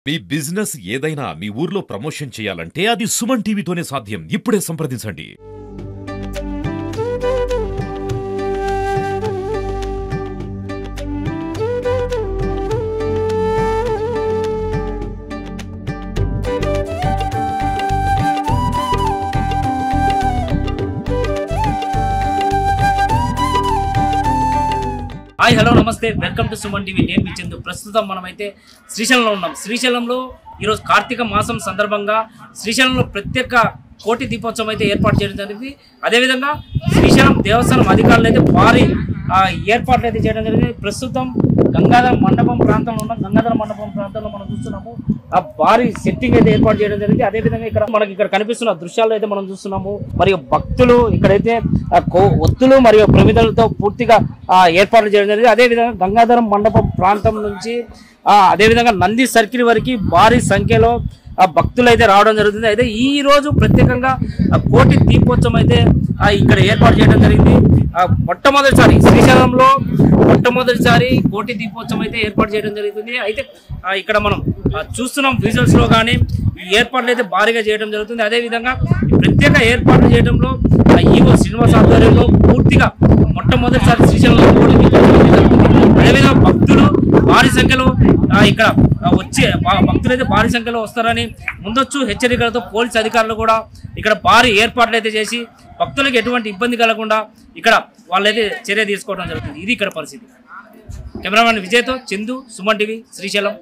మీ business ఏదైనా మీ ఊర్లో promotion చేయాలంటే అది సుమన్ టీవీతోనే సాధ్యం. ఇప్పుడే సంప్రదించండి. హాయ్ హలో నమస్తే వెల్కమ్ టు సుమన్ టీవీ. నేను మీ చందు. ప్రస్తుతం మనమైతే శ్రీశైలంలో ఉన్నాం. శ్రీశైలంలో ఈరోజు కార్తీక మాసం సందర్భంగా శ్రీశైలంలో ప్రత్యేక కోటి దీపోత్సవం అయితే ఏర్పాటు చేయడం జరిగింది. అదేవిధంగా శ్రీశైలం దేవస్థానం అధికారులు అయితే భారీ ఏర్పాట్లు అయితే చేయడం జరిగింది. ప్రస్తుతం గంగాధర మండపం ప్రాంతంలో ఉన్న గంగాధర మండపం ప్రాంతంలో మనం చూస్తున్నాము. ఆ భారీ సెట్టింగ్ అయితే ఏర్పాటు చేయడం జరిగింది. అదేవిధంగా ఇక్కడ కనిపిస్తున్న దృశ్యాలు అయితే మనం చూస్తున్నాము. మరియు భక్తులు ఇక్కడైతే ఒత్తులు మరియు ప్రమిదలతో పూర్తిగా ఏర్పాట్లు చేయడం జరిగింది. అదేవిధంగా గంగాధరం మండపం ప్రాంతం నుంచి అదేవిధంగా నంది సర్కిల్ వరకు భారీ సంఖ్యలో భక్తులు అయితే రావడం జరుగుతుంది. అయితే ఈ రోజు ప్రత్యేకంగా కోటి దీపోత్సవం అయితే ఇక్కడ ఏర్పాటు చేయడం జరిగింది. మొట్టమొదటిసారి శ్రీశైలంలో మొట్టమొదటిసారి కోటి దీపోత్సవం అయితే ఏర్పాటు చేయడం జరుగుతుంది. అయితే ఇక్కడ మనం చూస్తున్నాం విజువల్స్ లో కానీ ఈ ఏర్పాట్లు అయితే భారీగా చేయడం జరుగుతుంది. అదేవిధంగా ప్రత్యేక ఏర్పాట్లు చేయడంలో ఈవో శ్రీనివాస్ ఆధ్వర్యంలో పూర్తిగా మొట్టమొదటిసారి శ్రీశైలంలో కోటి దీపోత్సవం జరుగుతుంది. అదేవిధంగా భక్తులు భారీ సంఖ్యలో ఇక్కడ వచ్చే భక్తులు అయితే భారీ సంఖ్యలో వస్తారని ముందొచ్చు హెచ్చరికలతో పోలీసు అధికారులు కూడా ఇక్కడ భారీ ఏర్పాట్లు అయితే చేసి భక్తులకు ఎటువంటి ఇబ్బంది కలగకుండా ఇక్కడ వాళ్ళైతే చర్య తీసుకోవడం జరుగుతుంది. ఇది ఇక్కడ పరిస్థితి. కెమెరామెన్ విజయ్తో చందు, సుమన్ టీవీ, శ్రీశైలం.